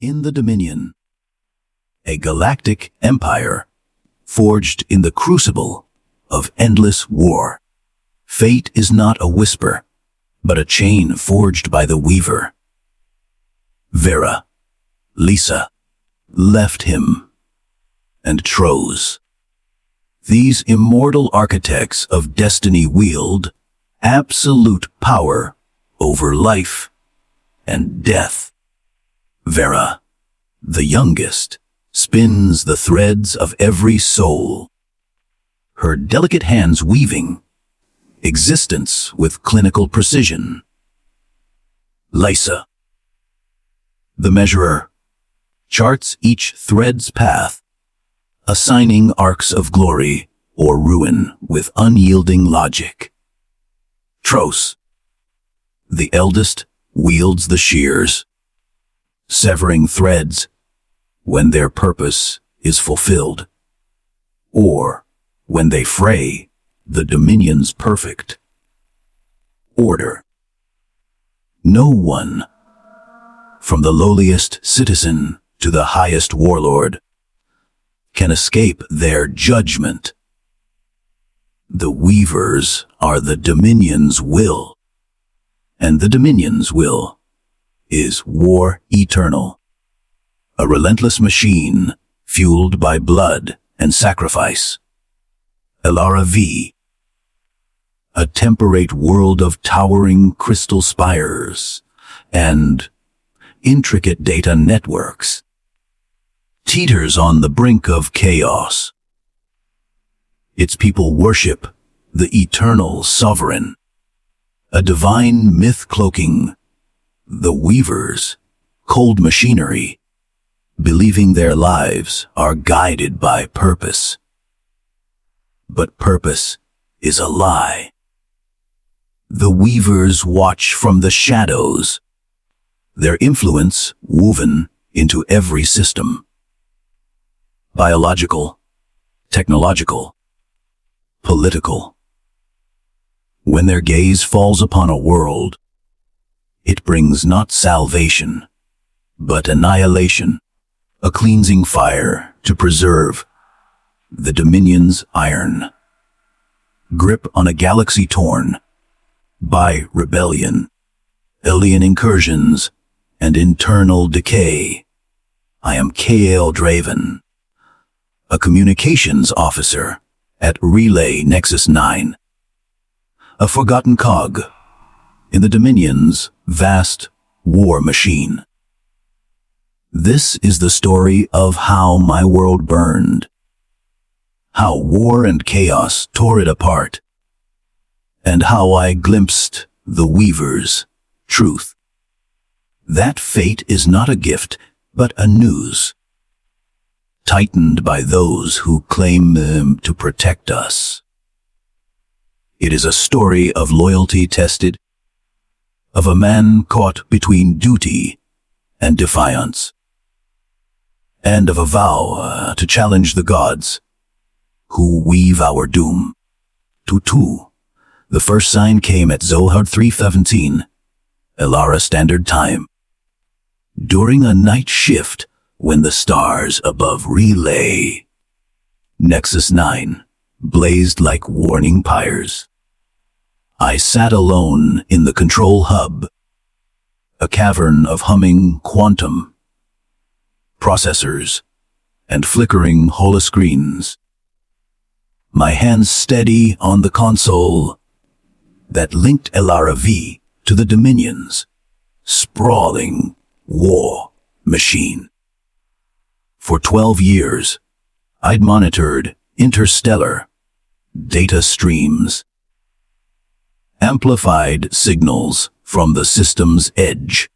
In the Dominion, a galactic empire forged in the crucible of endless war. Fate is not a whisper, but a chain forged by the weaver. Vera, Lisa, left him, and Tros. These immortal architects of destiny wield absolute power over life and death. Vera, the youngest, spins the threads of every soul, her delicate hands weaving existence with clinical precision. Lysa, the measurer, charts each thread's path, assigning arcs of glory or ruin with unyielding logic. Tros, the eldest, wields the shears, severing threads when their purpose is fulfilled, or when they fray the Dominion's perfect order. No one, from the lowliest citizen to the highest warlord, can escape their judgment. The Weavers are the Dominion's will, and the Dominion's will is war eternal, a relentless machine fueled by blood and sacrifice. Elara V, a temperate world of towering crystal spires and intricate data networks, teeters on the brink of chaos. Its people worship the eternal sovereign, a divine myth cloaking the Weavers' cold machinery, believing their lives are guided by purpose. But purpose is a lie. The Weavers watch from the shadows, their influence woven into every system. Biological, technological, political. When their gaze falls upon a world, it brings not salvation, but annihilation, a cleansing fire to preserve the Dominion's iron grip on a galaxy torn by rebellion, alien incursions, and internal decay. I am Kael Draven, a communications officer at Relay Nexus 9, a forgotten cog in the Dominion's vast war machine. This is the story of how my world burned, how war and chaos tore it apart, and how I glimpsed the Weaver's truth. That fate is not a gift, but a noose, tightened by those who claim them to protect us. It is a story of loyalty tested, of a man caught between duty and defiance, and of a vow to challenge the gods who weave our doom. Tutu. The first sign came at Zohar 3:17, Elara Standard Time. During a night shift when the stars above Relay Nexus 9 blazed like warning pyres. I sat alone in the control hub, a cavern of humming quantum processors and flickering holoscreens. My hands steady on the console that linked Elara V to the Dominion's sprawling war machine. For 12 years, I'd monitored interstellar data streams, amplified signals from the system's edge,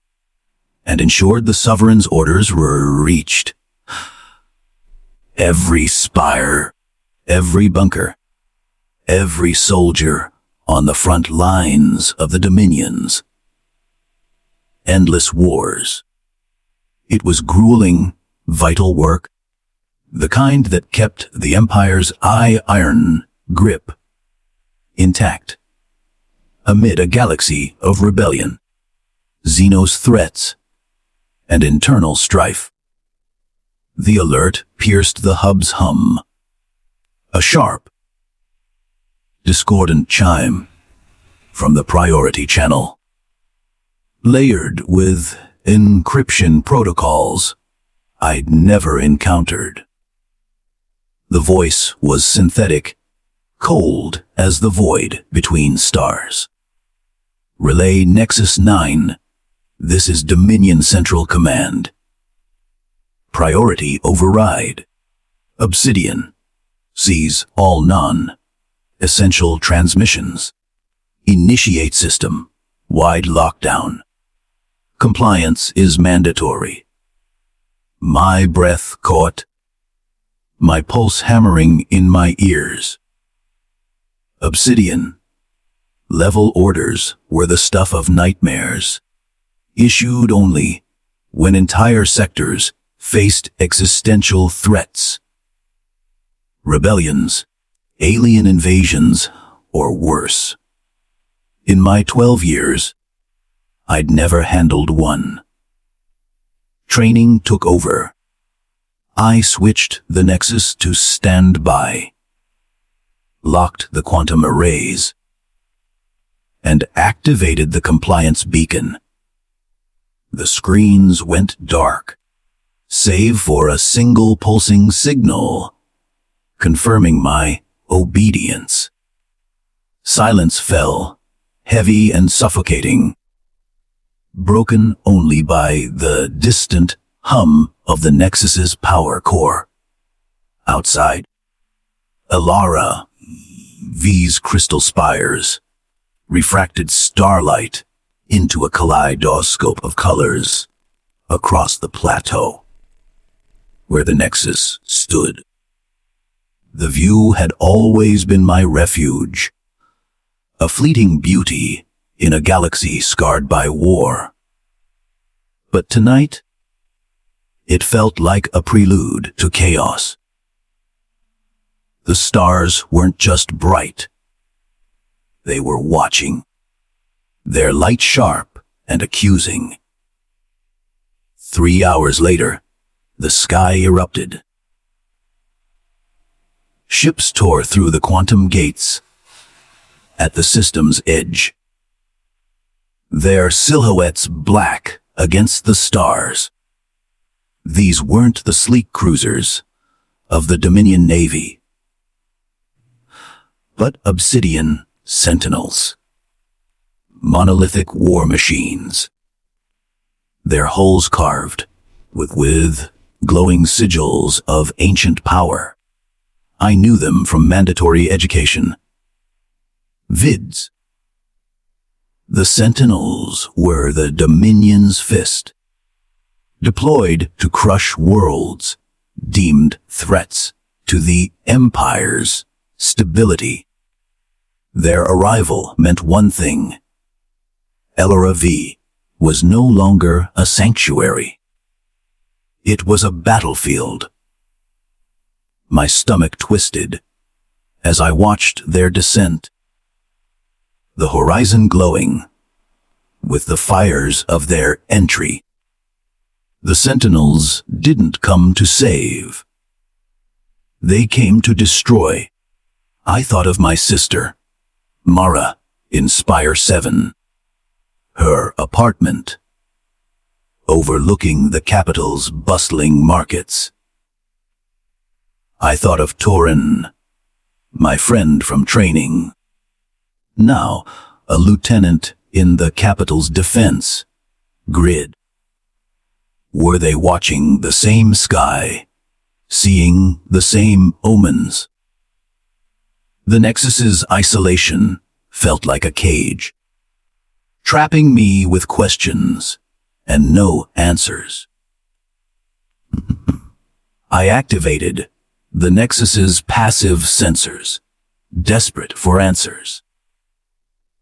and ensured the Sovereign's orders were reached. Every spire, every bunker, every soldier on the front lines of the Dominion's endless wars. It was grueling, vital work, the kind that kept the Empire's iron grip intact amid a galaxy of rebellion, Xenos threats, and internal strife. The alert pierced the hub's hum. A sharp, discordant chime from the priority channel, layered with encryption protocols I'd never encountered. The voice was synthetic, cold as the void between stars. Relay Nexus 9, this is Dominion Central Command. Priority override. Obsidian. Seize all non-essential transmissions. Initiate system. Wide lockdown. Compliance is mandatory. My breath caught. My pulse hammering in my ears. Obsidian. Level orders were the stuff of nightmares, issued only when entire sectors faced existential threats. Rebellions, alien invasions, or worse. In my 12 years, I'd never handled one. Training took over. I switched the Nexus to standby, locked the quantum arrays, and activated the compliance beacon. The screens went dark, save for a single pulsing signal, confirming my obedience. Silence fell, heavy and suffocating, broken only by the distant hum of the Nexus's power core. Outside, Elara V's crystal spires refracted starlight into a kaleidoscope of colors across the plateau where the Nexus stood. The view had always been my refuge, a fleeting beauty in a galaxy scarred by war. But tonight, it felt like a prelude to chaos. The stars weren't just bright. They were watching, their light sharp and accusing. 3 hours later, the sky erupted. Ships tore through the quantum gates at the system's edge, their silhouettes black against the stars. These weren't the sleek cruisers of the Dominion Navy, but obsidian sentinels, monolithic war machines, their hulls carved with glowing sigils of ancient power. I knew them from mandatory education. Vids. The sentinels were the Dominion's fist, deployed to crush worlds, deemed threats to the Empire's stability. Their arrival meant one thing. Elara V was no longer a sanctuary. It was a battlefield. My stomach twisted as I watched their descent, the horizon glowing with the fires of their entry. The sentinels didn't come to save. They came to destroy. I thought of my sister, Mara, in Spire 7. Her apartment, overlooking the capital's bustling markets. I thought of Torin, my friend from training, now a lieutenant in the capital's defense grid. Were they watching the same sky, seeing the same omens? The Nexus's isolation felt like a cage, trapping me with questions and no answers. I activated the Nexus's passive sensors, desperate for answers.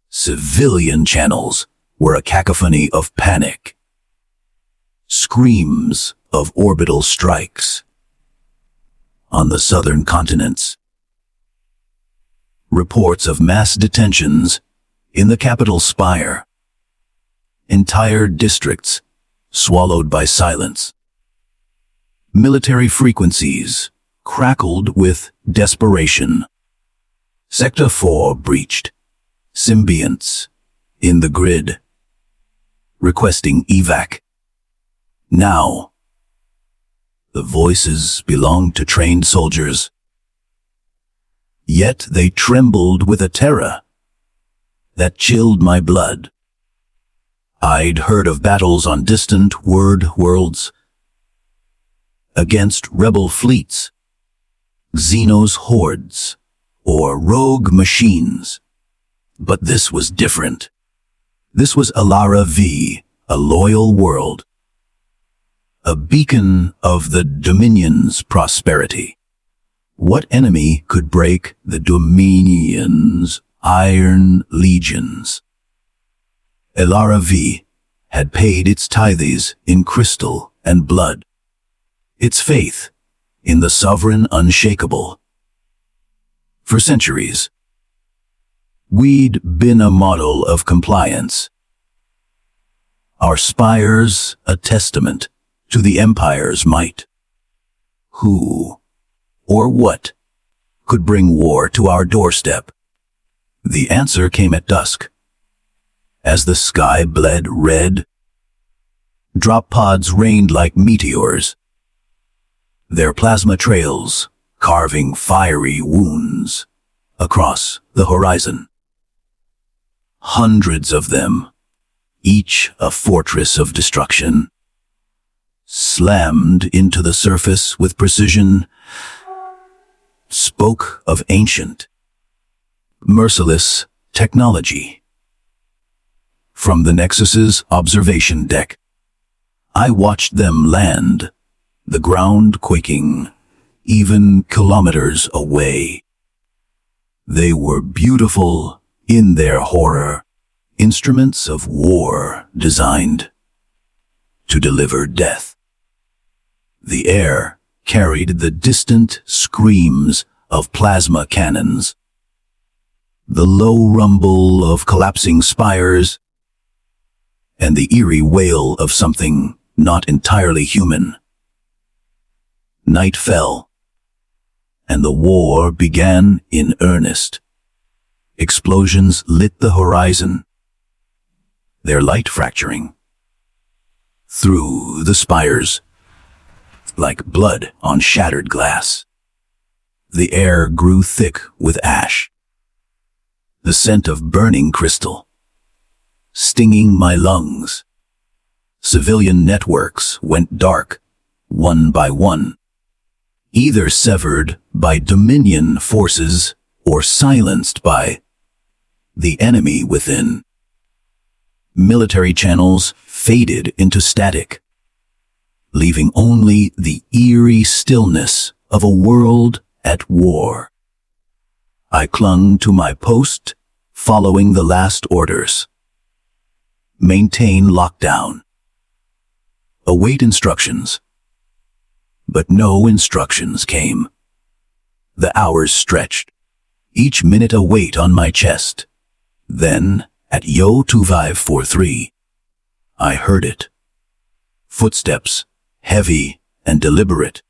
Civilian channels were a cacophony of panic, screams of orbital strikes. On the southern continents, reports of mass detentions in the capital spire. Entire districts swallowed by silence. Military frequencies crackled with desperation. Sector 4 breached. Symbionts in the grid, requesting evac. Now, the voices belonged to trained soldiers. Yet they trembled with a terror that chilled my blood. I'd heard of battles on distant worlds against rebel fleets, Xenos hordes, or rogue machines. But this was different. This was Elara V, a loyal world, a beacon of the Dominion's prosperity. What enemy could break the Dominion's iron legions? Elara V had paid its tithes in crystal and blood, its faith in the sovereign unshakable. For centuries, we'd been a model of compliance, our spires a testament to the Empire's might. Who or what could bring war to our doorstep? The answer came at dusk. As the sky bled red, drop pods rained like meteors, their plasma trails carving fiery wounds across the horizon. Hundreds of them, each a fortress of destruction, slammed into the surface with precision, spoke of ancient, merciless technology. From the Nexus's observation deck, I watched them land, the ground quaking, even kilometers away. They were beautiful in their horror, instruments of war designed to deliver death. The air carried the distant screams of plasma cannons, the low rumble of collapsing spires, and the eerie wail of something not entirely human. Night fell, and the war began in earnest. Explosions lit the horizon, their light fracturing through the spires like blood on shattered glass. The air grew thick with ash, the scent of burning crystal, stinging my lungs. Civilian networks went dark, one by one, either severed by Dominion forces or silenced by the enemy within. Military channels faded into static, leaving only the eerie stillness of a world at war. I clung to my post, following the last orders. Maintain lockdown. Await instructions. But no instructions came. The hours stretched, each minute a weight on my chest. Then, at Yo 2543, I heard it. Footsteps, heavy and deliberate,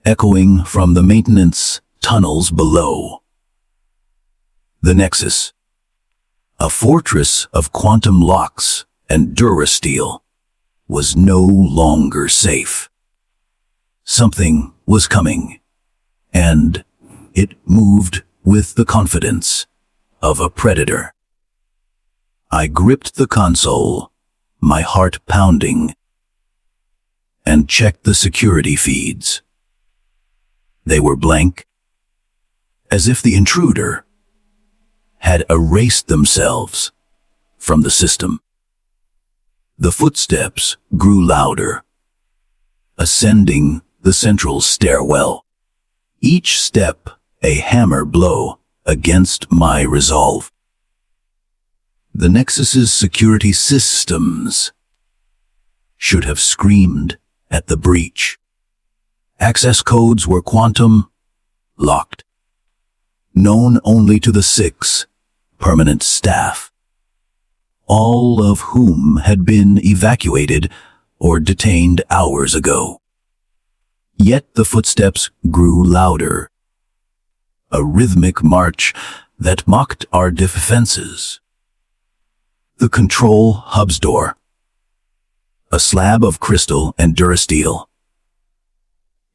echoing from the maintenance tunnels below. The Nexus, a fortress of quantum locks and durasteel, was no longer safe. Something was coming, and it moved with the confidence of a predator. I gripped the console, my heart pounding, and checked the security feeds. They were blank, as if the intruder had erased themselves from the system. The footsteps grew louder, ascending the central stairwell, each step a hammer blow against my resolve. The Nexus's security systems should have screamed at the breach. Access codes were quantum locked, known only to the 6 permanent staff, all of whom had been evacuated or detained hours ago. Yet the footsteps grew louder, a rhythmic march that mocked our defenses. The control hub's door, a slab of crystal and durasteel,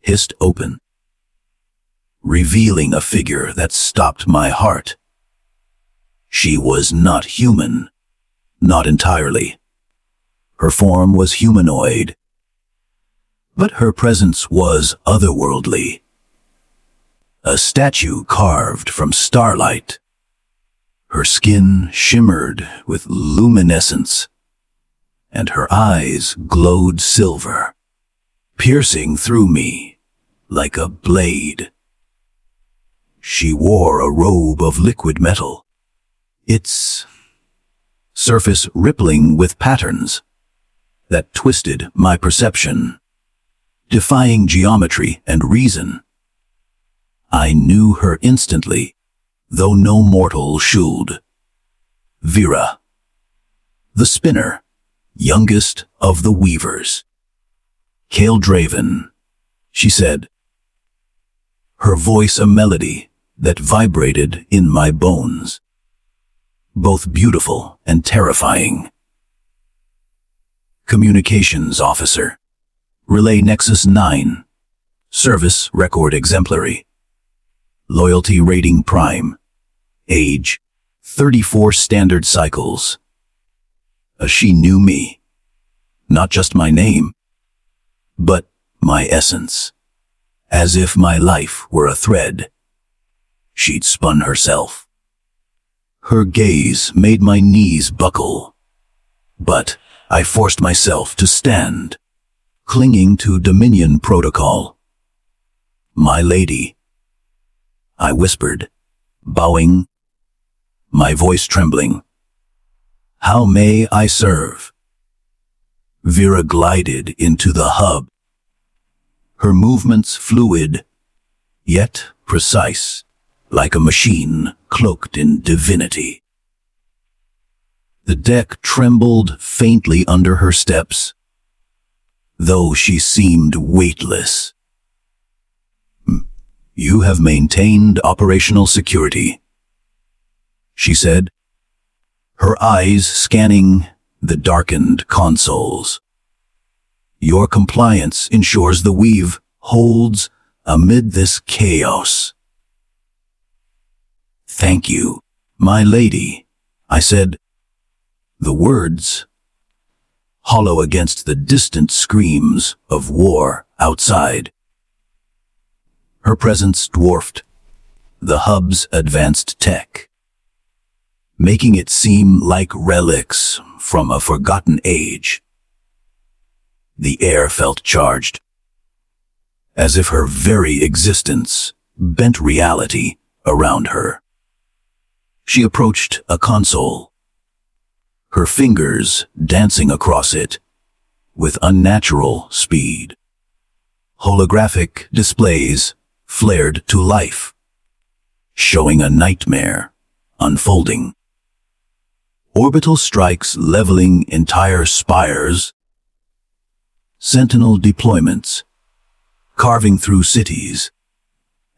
hissed open, revealing a figure that stopped my heart. She was not human, not entirely. Her form was humanoid, but her presence was otherworldly. A statue carved from starlight. Her skin shimmered with luminescence, and her eyes glowed silver, piercing through me like a blade. She wore a robe of liquid metal, its surface rippling with patterns that twisted my perception, defying geometry and reason. I knew her instantly, though no mortal should. Vera, the spinner, youngest of the weavers. Kael Draven, she said, her voice a melody that vibrated in my bones, both beautiful and terrifying. Communications Officer, Relay Nexus 9, Service Record Exemplary, Loyalty Rating Prime, Age 34 Standard Cycles. She knew me, not just my name, but my essence, as if my life were a thread. She'd spun herself. Her gaze made my knees buckle, but I forced myself to stand, clinging to Dominion protocol. My lady, I whispered, bowing, my voice trembling. How may I serve? Vera glided into the hub, her movements fluid, yet precise, like a machine cloaked in divinity. The deck trembled faintly under her steps, though she seemed weightless. You have maintained operational security, she said, her eyes scanning the darkened consoles. Your compliance ensures the weave holds amid this chaos. Thank you, my lady, I said, the words hollow against the distant screams of war outside. Her presence dwarfed the hub's advanced tech, making it seem like relics from a forgotten age. The air felt charged, as if her very existence bent reality around her. She approached a console, her fingers dancing across it with unnatural speed. Holographic displays flared to life, showing a nightmare unfolding. Orbital strikes leveling entire spires, sentinel deployments, carving through cities,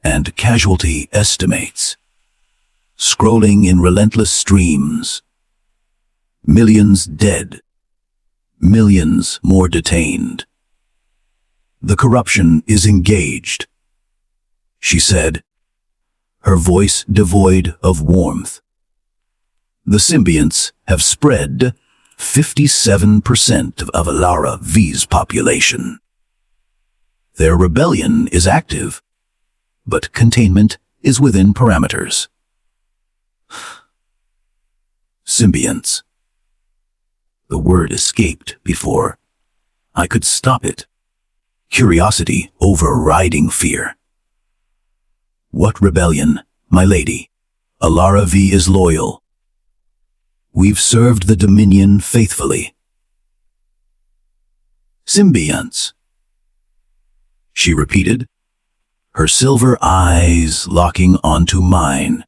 and casualty estimates, scrolling in relentless streams. Millions dead, millions more detained. The corruption is engaged, she said, her voice devoid of warmth. The symbionts have spread 57% of Elara V's population. Their rebellion is active, but containment is within parameters. Symbionts. The word escaped before I could stop it. Curiosity overriding fear. What rebellion, my lady? Elara V is loyal. We've served the Dominion faithfully. Symbionts, she repeated, her silver eyes locking onto mine.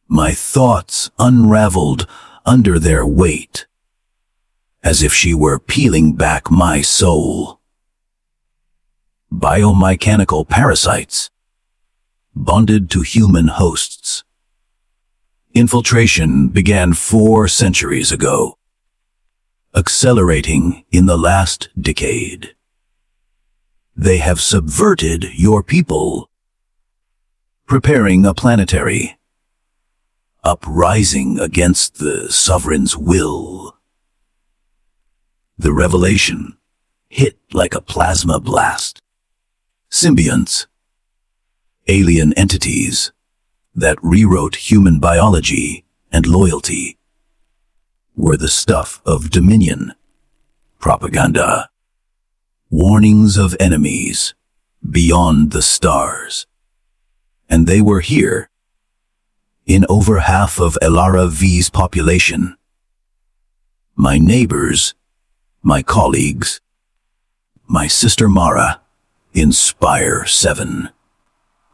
My thoughts unraveled under their weight, as if she were peeling back my soul. Biomechanical parasites, bonded to human hosts. Infiltration began 4 centuries ago, accelerating in the last decade. They have subverted your people, preparing a planetary uprising against the sovereign's will. The revelation hit like a plasma blast. Symbionts, alien entities that rewrote human biology and loyalty, were the stuff of dominion, propaganda, warnings of enemies beyond the stars. And they were here, in over half of Elara V's population. My neighbors, my colleagues, my sister Mara, in Spire 7.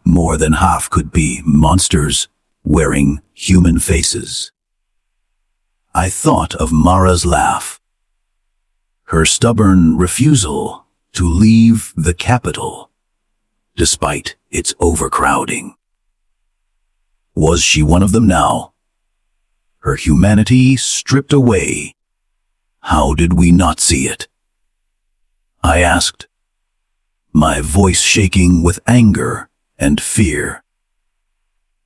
More than half could be monsters wearing human faces. I thought of Mara's laugh, her stubborn refusal to leave the capital, despite its overcrowding. Was she one of them now? Her humanity stripped away. How did we not see it? I asked, my voice shaking with anger and fear.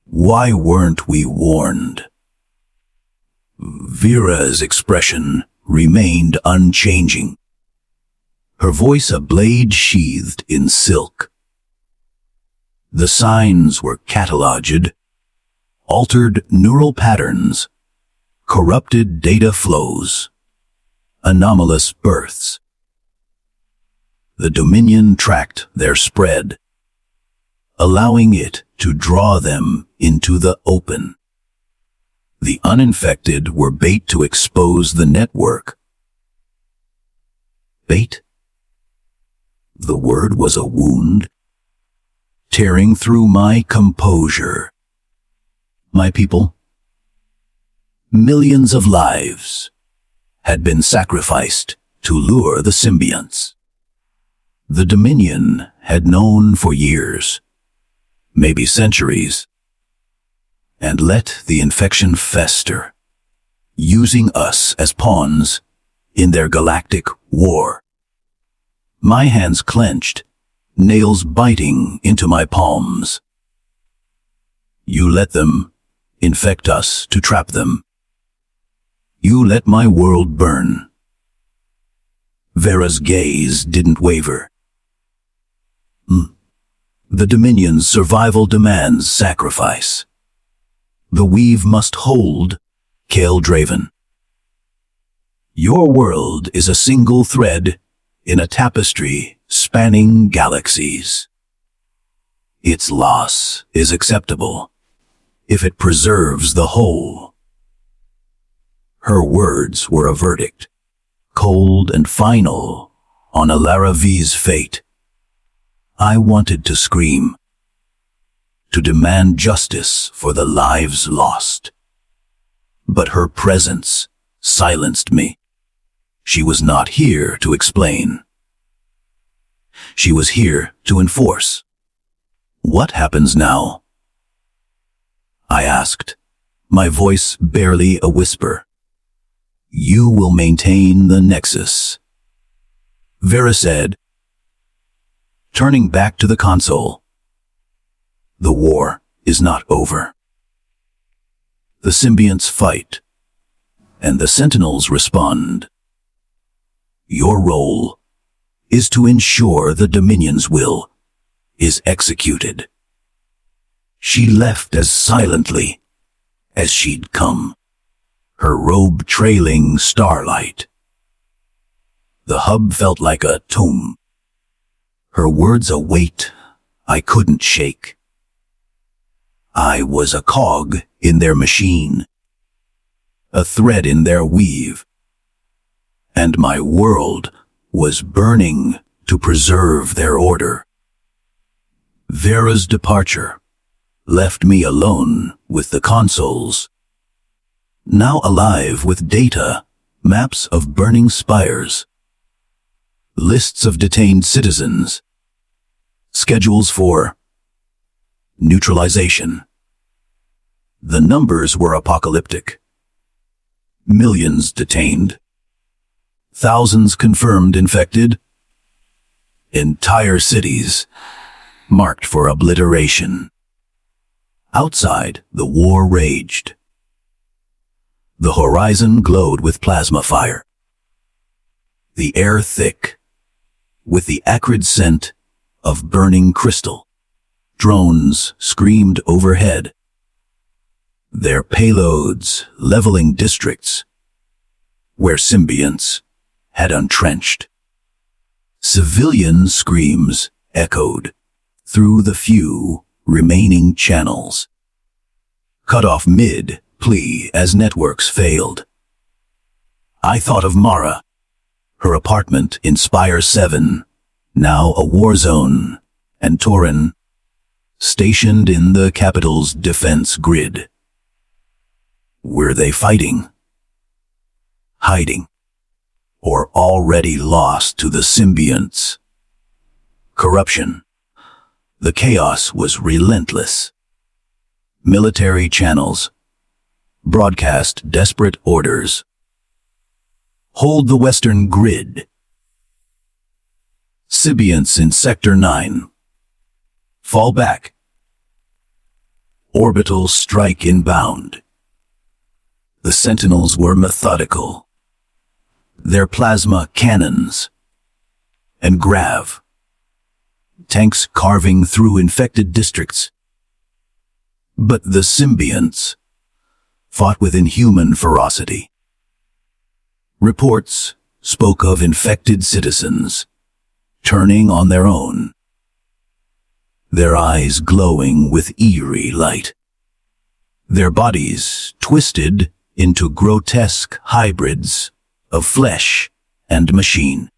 Why weren't we warned? Vera's expression remained unchanging, her voice a blade sheathed in silk. The signs were cataloged, altered neural patterns, corrupted data flows, anomalous births. The Dominion tracked their spread, allowing it to draw them into the open. The uninfected were bait to expose the network. Bait? The word was a wound, tearing through my composure. My people, millions of lives, had been sacrificed to lure the symbionts. The Dominion had known for years, maybe centuries, and let the infection fester, using us as pawns in their galactic war. My hands clenched, nails biting into my palms. You let them infect us to trap them. You let my world burn. Vera's gaze didn't waver. The Dominion's survival demands sacrifice. The weave must hold, Kael Draven. Your world is a single thread in a tapestry spanning galaxies. Its loss is acceptable if it preserves the whole. Her words were a verdict, cold and final, on Elara V's fate. I wanted to scream, to demand justice for the lives lost. But her presence silenced me. She was not here to explain. She was here to enforce. What happens now? I asked, my voice barely a whisper. You will maintain the nexus, Vera said, turning back to the console. The war is not over. The symbionts fight, and the sentinels respond. Your role is to ensure the Dominion's will is executed. She left as silently as she'd come, her robe trailing starlight. The hub felt like a tomb, her words a weight I couldn't shake. I was a cog in their machine, a thread in their weave, and my world was burning to preserve their order. Vera's departure left me alone with the consoles, now alive with data Maps of burning spires. Lists of detained citizens. Schedules for neutralization. The numbers were apocalyptic. Millions detained. Thousands confirmed infected. Entire cities marked for obliteration. Outside, the war raged. The horizon glowed with plasma fire. The air thick, with the acrid scent of burning crystal. Drones screamed overhead, their payloads leveling districts where symbionts had entrenched. Civilian screams echoed through the few remaining channels, cut off mid-plea as networks failed. I thought of Mara, her apartment in Spire 7, now a war zone, and Torin, stationed in the capital's defense grid. Were they fighting? Hiding? Or already lost to the symbionts? Corruption. The chaos was relentless. Military channels broadcast desperate orders. Hold the western grid. Symbionts in Sector 9. Fall back. Orbital strike inbound. The Sentinels were methodical. Their plasma cannons and grav. Tanks carving through infected districts. But the symbionts fought with inhuman ferocity. Reports spoke of infected citizens turning on their own, their eyes glowing with eerie light, their bodies twisted into grotesque hybrids of flesh and machine.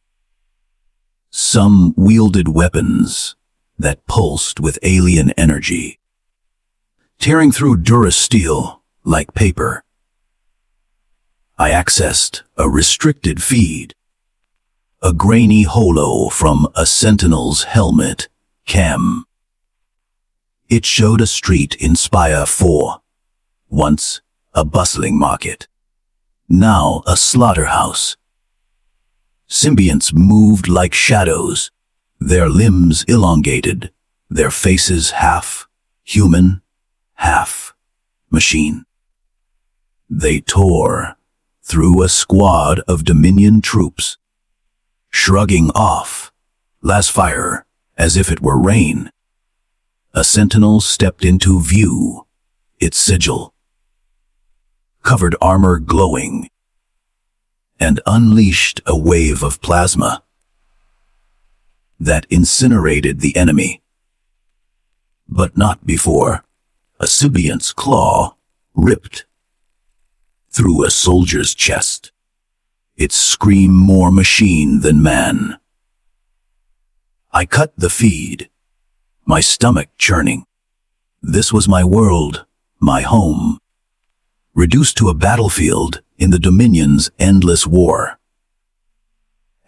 Some wielded weapons that pulsed with alien energy, tearing through durasteel like paper. I accessed a restricted feed, a grainy holo from a Sentinel's helmet cam. It showed a street in Spire 4, once a bustling market, now a slaughterhouse. Symbionts moved like shadows, their limbs elongated, their faces half human, half machine. They tore through a squad of Dominion troops, shrugging off last fire as if it were rain. A Sentinel stepped into view, its sigil, covered armor glowing, and unleashed a wave of plasma that incinerated the enemy. But not before a symbiont's claw ripped through a soldier's chest, its scream more machine than man. I cut the feed, my stomach churning. This was my world, my home, reduced to a battlefield in the Dominion's endless war.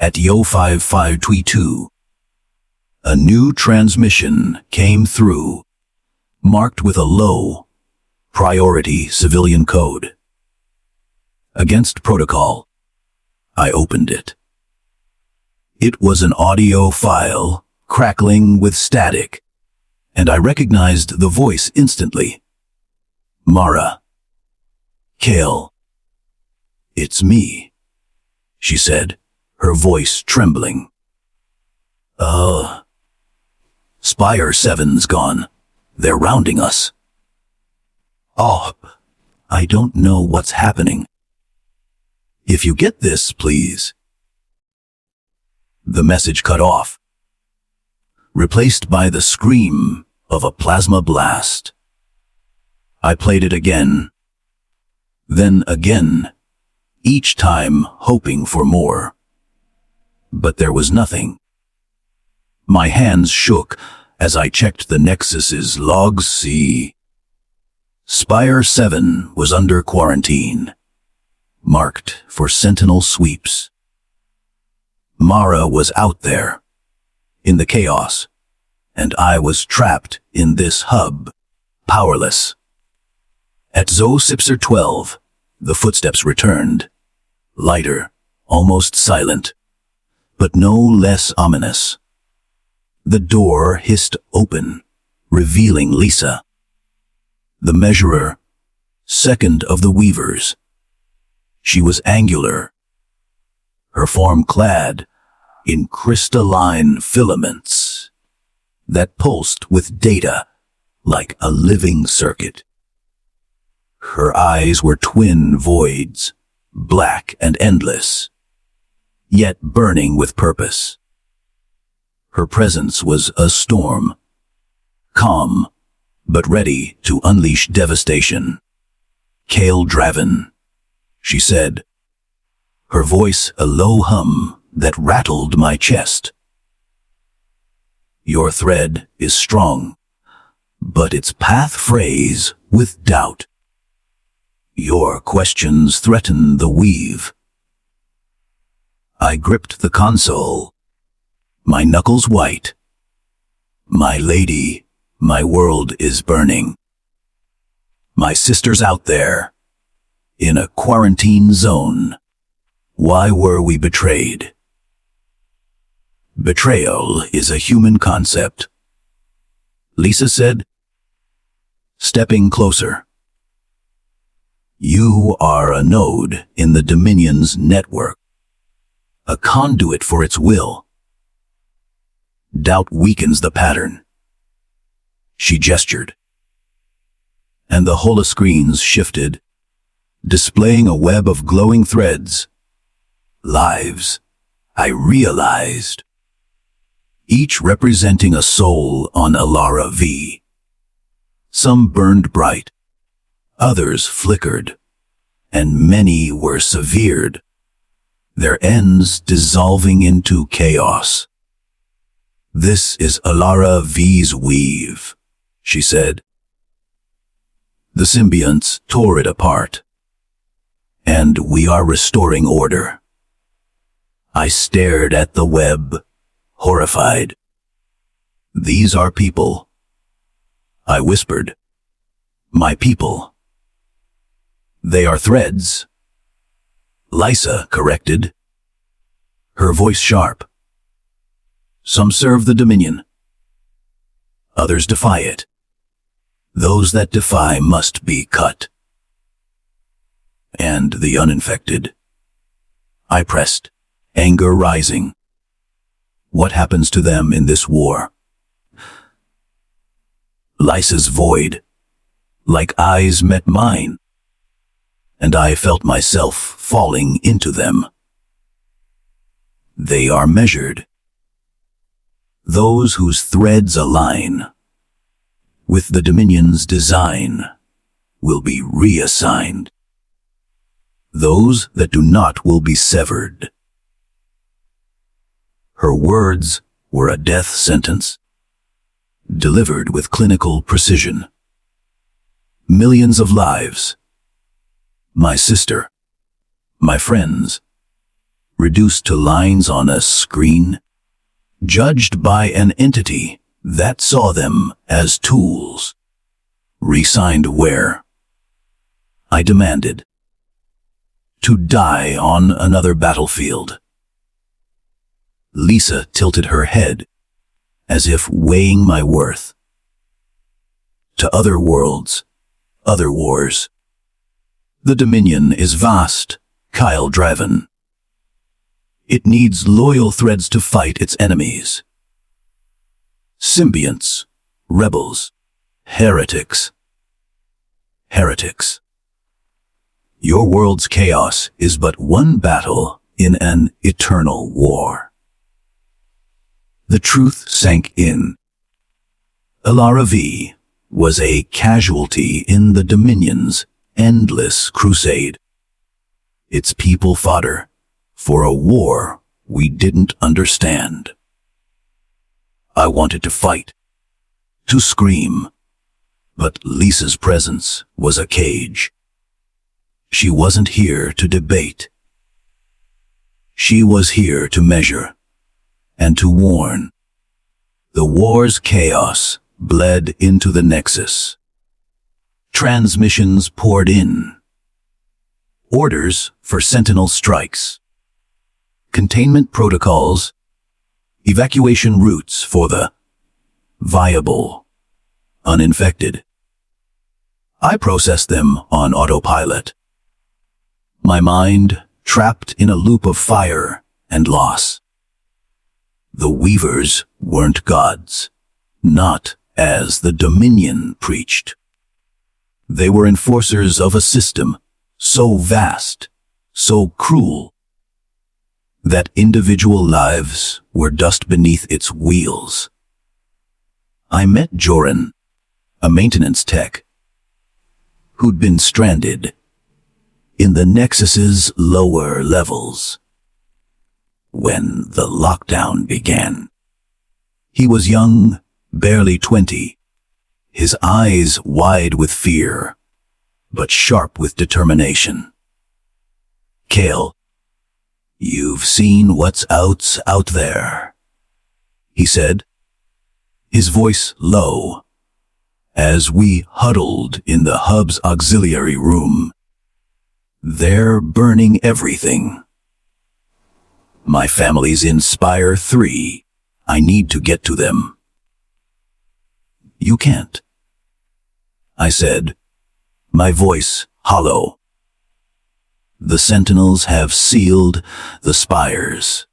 At Yo 5522, a new transmission came through, marked with a low priority civilian code. Against protocol, I opened it. It was an audio file, crackling with static, and I recognized the voice instantly. Mara. Kael. It's me, she said, her voice trembling. Spire 7's gone. They're rounding us. Oh, I don't know what's happening. If you get this, please. The message cut off, replaced by the scream of a plasma blast. I played it again, then again, each time hoping for more. But there was nothing. My hands shook as I checked the Nexus's logs. See, Spire 7 was under quarantine. marked for sentinel sweeps. Mara was out there, in the chaos, and I was trapped in this hub, powerless. At Zo-Sipser 12, the footsteps returned, lighter, almost silent, but no less ominous. The door hissed open, revealing Lisa. The measurer, second of the weavers. She was angular, her form clad in crystalline filaments that pulsed with data like a living circuit. Her eyes were twin voids, black and endless, yet burning with purpose. Her presence was a storm, calm, but ready to unleash devastation. "Kael Draven," she said, her voice a low hum that rattled my chest. "Your thread is strong, but its path frays with doubt. Your questions threaten the weave." I gripped the console, my knuckles white. "My lady, my world is burning. My sister's out there, in a quarantine zone. Why were we betrayed?" "Betrayal is a human concept," Lisa said, stepping closer. "You are a node in the Dominion's network, a conduit for its will. Doubt weakens the pattern." She gestured, and the holoscreens shifted, displaying a web of glowing threads. Lives, I realized, each representing a soul on Elara V. Some burned bright, others flickered, and many were severed, their ends dissolving into chaos. "This is Elara V's weave," she said. "The symbionts tore it apart, and we are restoring order." I stared at the web, horrified. "These are people," I whispered. "My people." "They are threads," Lisa corrected, her voice sharp. "Some serve the Dominion. Others defy it. Those that defy must be cut." "And the uninfected?" I pressed, anger rising. "What happens to them in this war?" Lisa's void, like eyes met mine, and I felt myself falling into them. "They are measured. Those whose threads align with the Dominion's design will be reassigned. Those that do not will be severed." Her words were a death sentence, delivered with clinical precision. Millions of lives, my sister, my friends, reduced to lines on a screen, judged by an entity that saw them as tools. "Resigned where?" I demanded. "To die on another battlefield." Lisa tilted her head, as if weighing my worth. "To other worlds, other wars. The Dominion is vast, Kael Draven. It needs loyal threads to fight its enemies. Symbionts, rebels, heretics. Heretics. Your world's chaos is but one battle in an eternal war." The truth sank in. Elara V was a casualty in the Dominion's endless crusade. Its people fodder for a war we didn't understand. I wanted to fight, to scream, but Lisa's presence was a cage. She wasn't here to debate. She was here to measure and to warn. The war's chaos bled into the Nexus. Transmissions poured in. Orders for sentinel strikes. Containment protocols. Evacuation routes for the viable, uninfected. I processed them on autopilot. My mind trapped in a loop of fire and loss. The Weavers weren't gods, not as the Dominion preached. They were enforcers of a system so vast, so cruel, that individual lives were dust beneath its wheels. I met Joran, a maintenance tech, who'd been stranded in the Nexus's lower levels when the lockdown began. He was young, barely 20, his eyes wide with fear, but sharp with determination. "Kael, you've seen what's out there," he said, his voice low, as we huddled in the hub's auxiliary room. "They're burning everything. My family's in Spire 3. I need to get to them." "You can't," I said, my voice hollow. "The Sentinels have sealed the spires.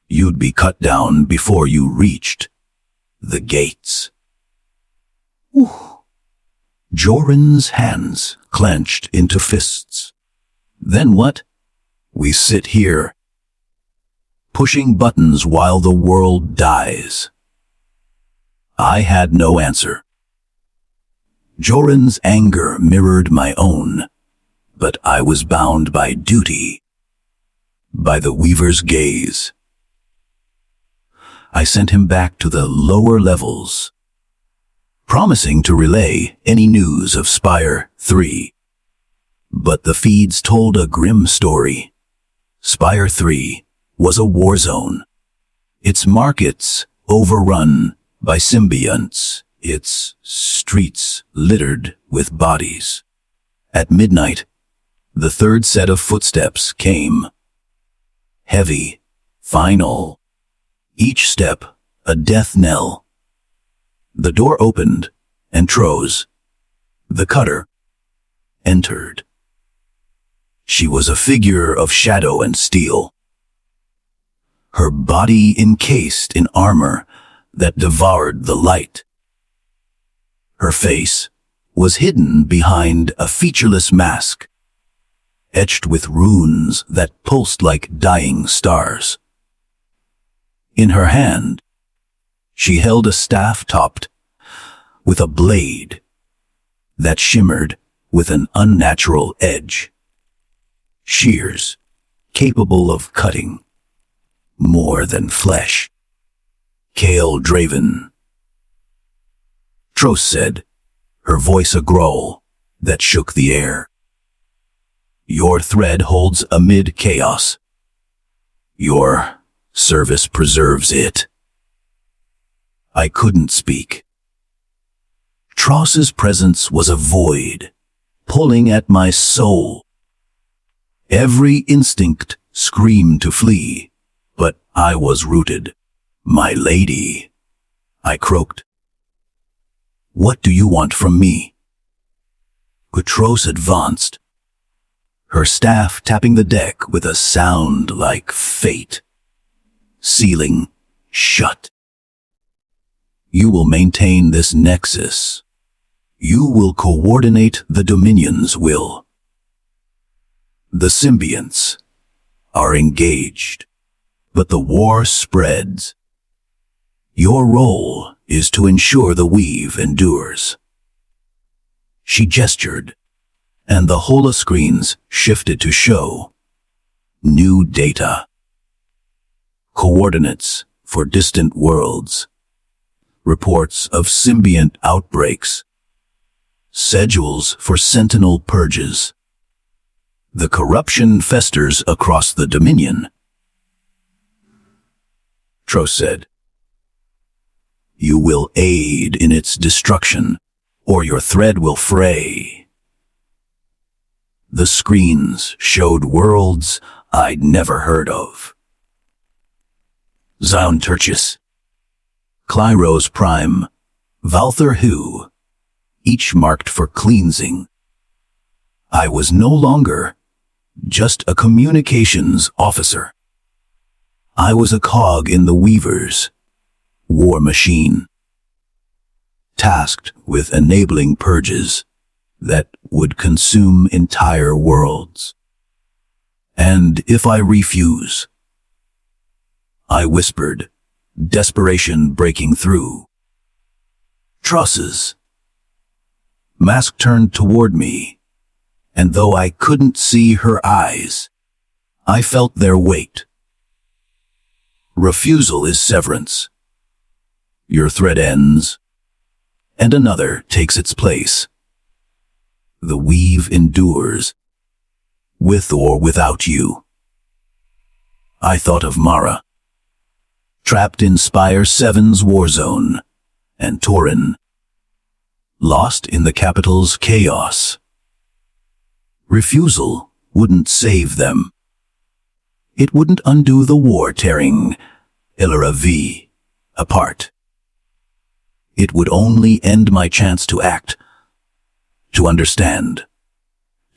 You'd be cut down before you reached the gates." Ooh. Joran's hands clenched into fists. "Then what? We sit here, pushing buttons while the world dies." I had no answer. Joran's anger mirrored my own, but I was bound by duty, by the Weaver's gaze. I sent him back to the lower levels, promising to relay any news of Spire 3. But the feeds told a grim story. Spire 3 was a war zone, its markets overrun by symbionts, its streets littered with bodies. At midnight, the third set of footsteps came. Heavy, final, each step a death knell. The door opened, and Troz, the cutter, entered. She was a figure of shadow and steel, her body encased in armor that devoured the light. Her face was hidden behind a featureless mask, etched with runes that pulsed like dying stars. In her hand, she held a staff topped with a blade that shimmered with an unnatural edge. Shears capable of cutting more than flesh. "Kael Draven," Troz said, her voice a growl that shook the air. "Your thread holds amid chaos. Your service preserves it." I couldn't speak. Troz's presence was a void, pulling at my soul. Every instinct screamed to flee, but I was rooted. "My lady," I croaked. "What do you want from me?" Troz advanced, her staff tapping the deck with a sound like fate. Sealing shut. "You will maintain this nexus. You will coordinate the Dominion's will. The symbionts are engaged, but the war spreads. Your role is to ensure the weave endures." She gestured, and the holoscreens shifted to show new data. Coordinates for distant worlds, reports of symbiont outbreaks, schedules for sentinel purges. The corruption festers across the Dominion. Tros said, "You will aid in its destruction, or your thread will fray." The screens showed worlds I'd never heard of. Zaun Turchis, Clyros Prime, Valther Hu, each marked for cleansing. I was no longer just a communications officer. I was a cog in the Weaver's war machine, tasked with enabling purges that would consume entire worlds. And if I refuse, I whispered, desperation breaking through. Trusses. Mask turned toward me, and though I couldn't see her eyes, I felt their weight. Refusal is severance. Your thread ends, and another takes its place. The weave endures, with or without you. I thought of Mara, trapped in Spire 7's war zone, and Torin, lost in the capital's chaos. Refusal wouldn't save them. It wouldn't undo the war tearing Elara V apart. It would only end my chance to act, to understand,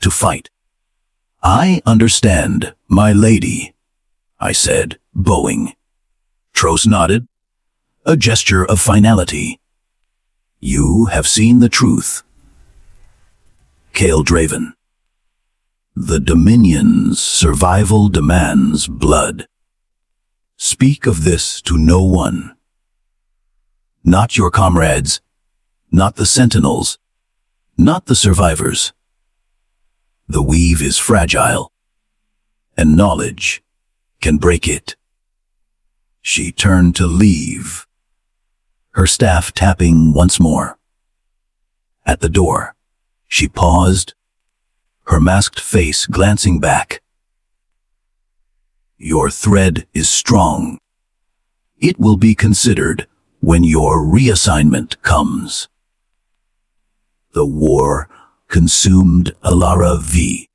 to fight. I understand, my lady, I said, bowing. Tros nodded, a gesture of finality. You have seen the truth. Kael Draven. The Dominion's survival demands blood. Speak of this to no one. Not your comrades, not the sentinels, not the survivors. The weave is fragile, and knowledge can break it. She turned to leave, her staff tapping once more. At the door, she paused, her masked face glancing back. Your thread is strong. It will be considered when your reassignment comes. The war consumed Elara V.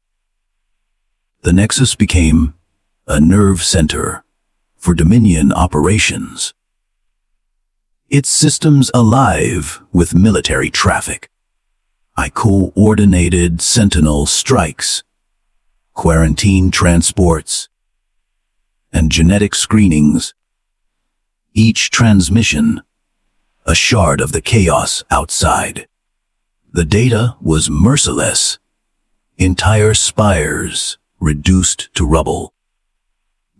The Nexus became a nerve center for Dominion operations. Its systems alive with military traffic. I coordinated Sentinel strikes, quarantine transports, and genetic screenings. Each transmission, a shard of the chaos outside. The data was merciless. Entire spires reduced to rubble.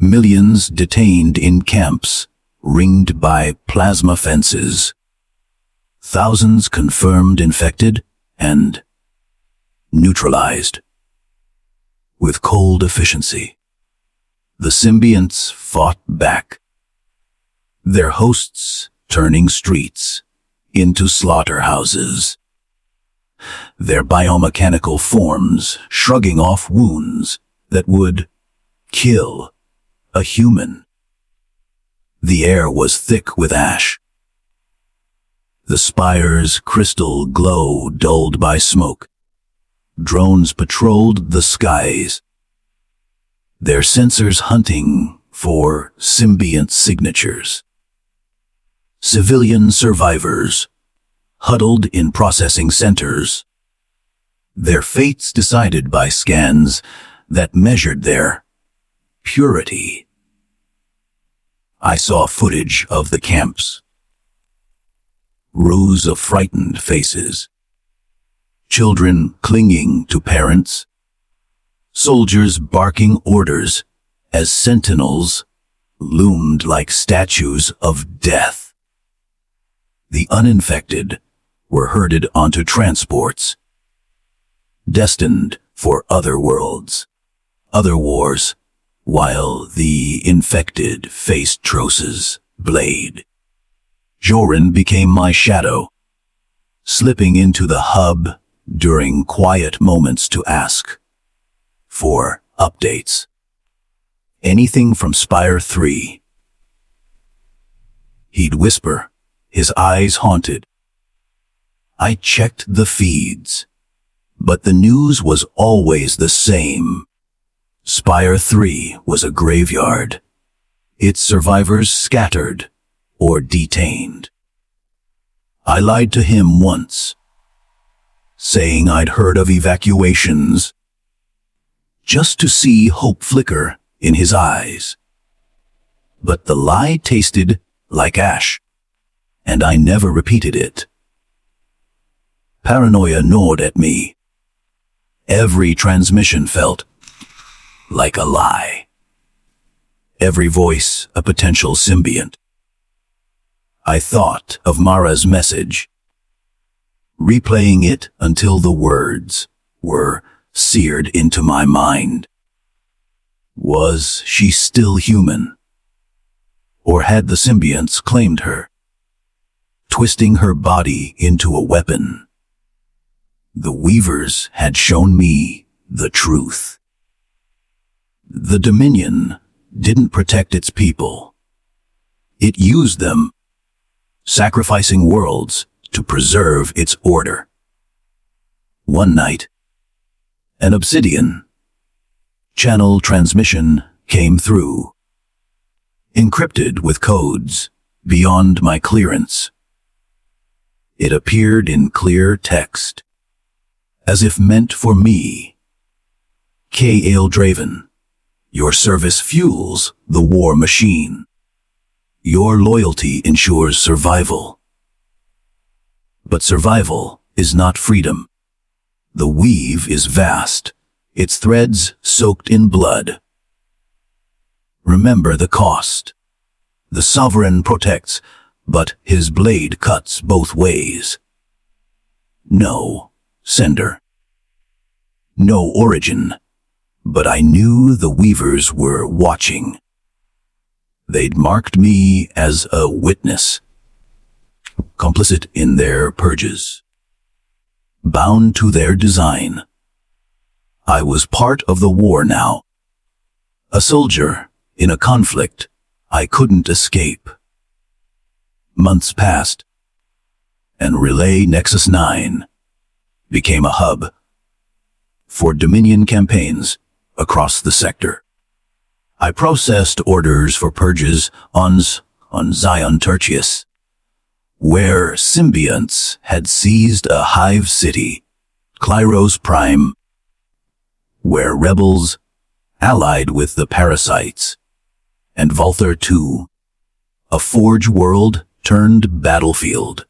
Millions detained in camps, ringed by plasma fences. Thousands confirmed infected and neutralized. With cold efficiency, the symbionts fought back, their hosts turning streets into slaughterhouses, their biomechanical forms shrugging off wounds that would kill a human. The air was thick with ash. The spire's crystal glow dulled by smoke. Drones patrolled the skies, their sensors hunting for symbiont signatures. Civilian survivors huddled in processing centers, their fates decided by scans that measured their purity. I saw footage of the camps. Rows of frightened faces. Children clinging to parents. Soldiers barking orders as sentinels loomed like statues of death. The uninfected were herded onto transports, destined for other worlds, other wars, while the infected faced Tros's blade. Joran became my shadow, slipping into the hub during quiet moments to ask for updates. Anything from Spire 3. He'd whisper, his eyes haunted. I checked the feeds, but the news was always the same. Spire 3 was a graveyard, its survivors scattered or detained. I lied to him once, saying I'd heard of evacuations, just to see hope flicker in his eyes. But the lie tasted like ash, and I never repeated it. Paranoia gnawed at me. Every transmission felt like a lie. Every voice a potential symbiont. I thought of Mara's message, replaying it until the words were seared into my mind. Was she still human? Or had the symbionts claimed her, twisting her body into a weapon? The Weavers had shown me the truth. The Dominion didn't protect its people. It used them, sacrificing worlds to preserve its order. One night, an obsidian channel transmission came through, encrypted with codes beyond my clearance. It appeared in clear text, as if meant for me. Kael Draven, your service fuels the war machine. Your loyalty ensures survival. But survival is not freedom. The weave is vast, its threads soaked in blood. Remember the cost. The sovereign protects, but his blade cuts both ways. No sender. No origin, but I knew the Weavers were watching. They'd marked me as a witness, complicit in their purges, bound to their design. I was part of the war now, a soldier in a conflict I couldn't escape. Months passed, and Relay Nexus 9 became a hub for Dominion campaigns across the sector. I processed orders for purges on Zion Tertius, where symbionts had seized a hive city, Klyros Prime, where rebels allied with the parasites, and Volther II, a forge world turned battlefield.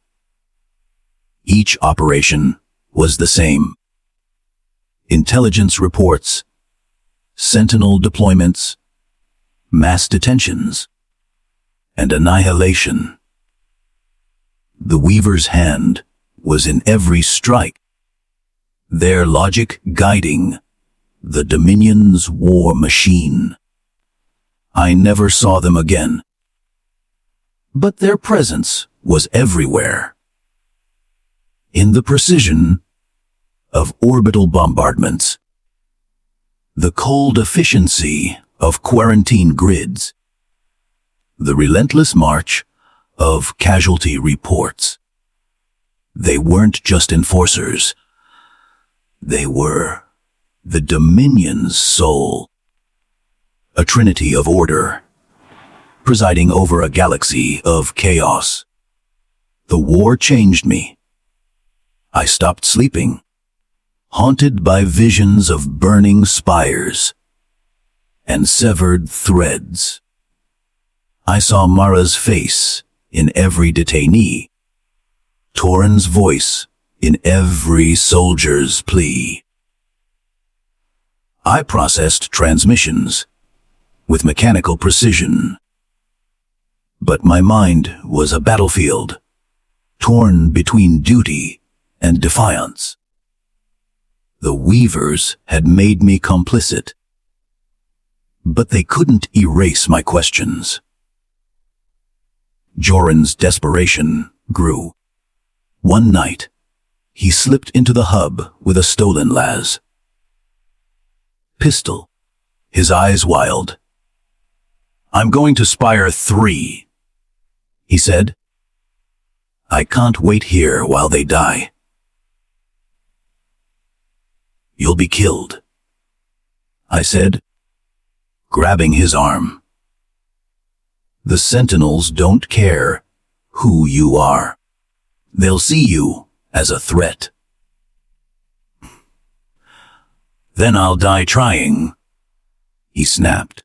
Each operation was the same. Intelligence reports, sentinel deployments, mass detentions, and annihilation. The Weaver's hand was in every strike, their logic guiding the Dominion's war machine. I never saw them again, but their presence was everywhere. In the precision of orbital bombardments, the cold efficiency of quarantine grids, the relentless march of casualty reports. They weren't just enforcers. They were the Dominion's soul, a trinity of order, presiding over a galaxy of chaos. The war changed me. I stopped sleeping, haunted by visions of burning spires and severed threads. I saw Mara's face in every detainee, Torin's voice in every soldier's plea. I processed transmissions with mechanical precision, but my mind was a battlefield, torn between duty and defiance. The Weavers had made me complicit, but they couldn't erase my questions. Joran's desperation grew. One night, he slipped into the hub with a stolen las. pistol, his eyes wild. "I'm going to Spire 3, he said. "I can't wait here while they die." "You'll be killed," I said, grabbing his arm. "The Sentinels don't care who you are. They'll see you as a threat." "Then I'll die trying," he snapped,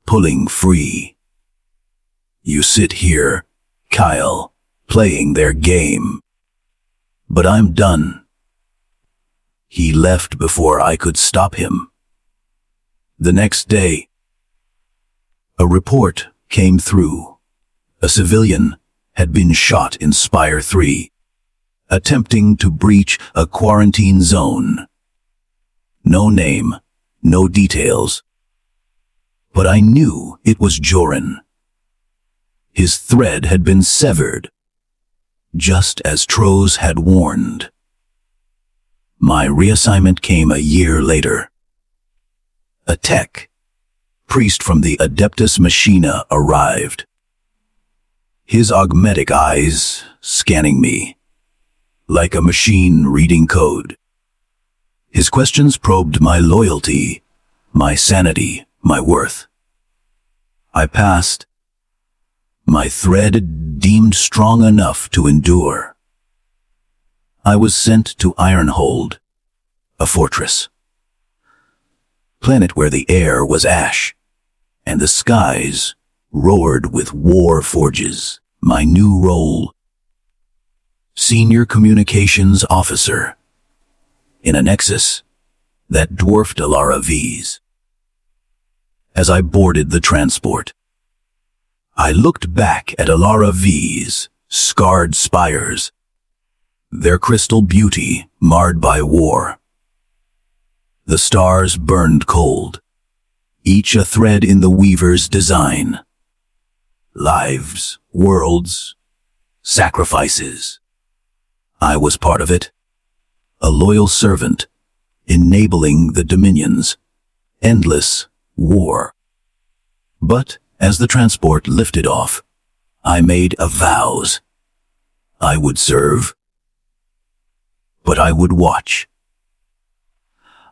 pulling free. "You sit here, Kael, playing their game. But I'm done." He left before I could stop him. The next day, a report came through. A civilian had been shot in Spire 3, attempting to breach a quarantine zone. No name, no details. But I knew it was Joran. His thread had been severed, just as Troz had warned. My reassignment came a year later. A tech priest from the Adeptus Machina arrived. His augmetic eyes scanning me, like a machine reading code. His questions probed my loyalty, my sanity, my worth. I passed. My thread deemed strong enough to endure. I was sent to Ironhold, a fortress. Planet where the air was ash, and the skies roared with war forges. My new role: Senior Communications Officer, in a nexus that dwarfed Elara V's. As I boarded the transport, I looked back at Elara V's scarred spires, their crystal beauty marred by war. The stars burned cold, each a thread in the weaver's design. Lives, worlds, sacrifices. I was part of it, a loyal servant, enabling the Dominion's endless war. But as the transport lifted off, I made a vows. I would serve, but I would watch.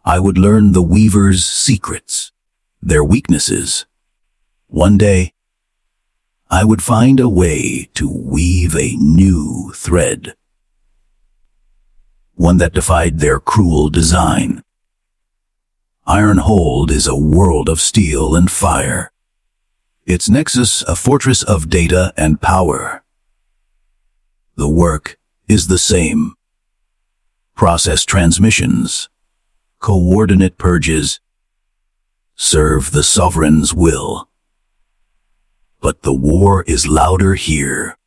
I would learn the Weaver's secrets, their weaknesses. One day, I would find a way to weave a new thread, one that defied their cruel design. Ironhold is a world of steel and fire, its nexus a fortress of data and power. The work is the same. Process transmissions, coordinate purges, serve the sovereign's will. But the war is louder here.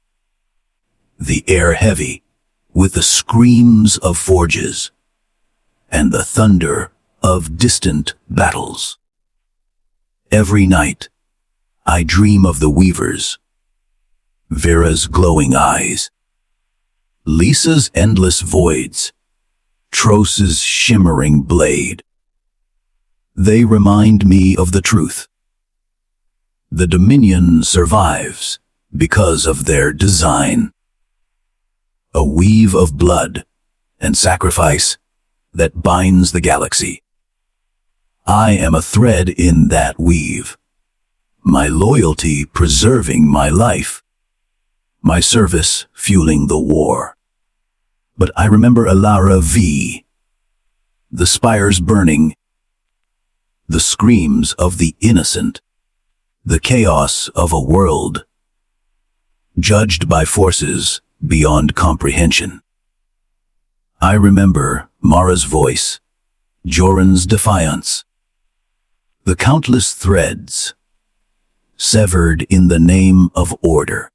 The air heavy with the screams of forges and the thunder of distant battles. Every night, I dream of the weavers, Vera's glowing eyes, Lisa's endless voids, Tros's shimmering blade. They remind me of the truth. The Dominion survives because of their design. A weave of blood and sacrifice that binds the galaxy. I am a thread in that weave. My loyalty preserving my life. My service fueling the war. But I remember Elara V. The spires burning. The screams of the innocent. The chaos of a world judged by forces beyond comprehension. I remember Mara's voice, Joran's defiance, the countless threads severed in the name of order.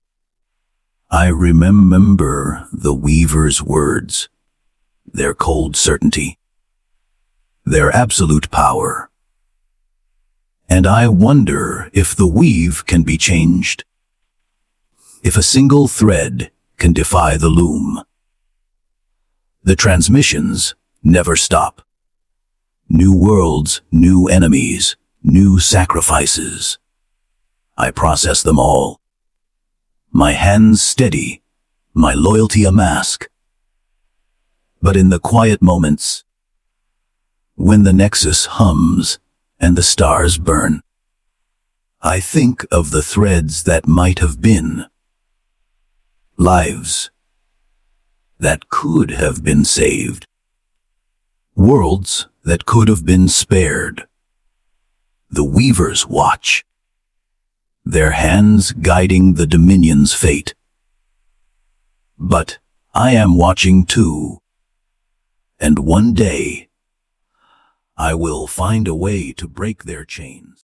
I remember the Weaver's words, their cold certainty, their absolute power. And I wonder if the weave can be changed, if a single thread can defy the loom. The transmissions never stop. New worlds, new enemies, new sacrifices. I process them all. My hands steady, my loyalty a mask. But in the quiet moments, when the nexus hums and the stars burn, I think of the threads that might have been, lives that could have been saved, worlds that could have been spared. The weavers watch, their hands guiding the Dominion's fate. But I am watching too, and one day I will find a way to break their chains.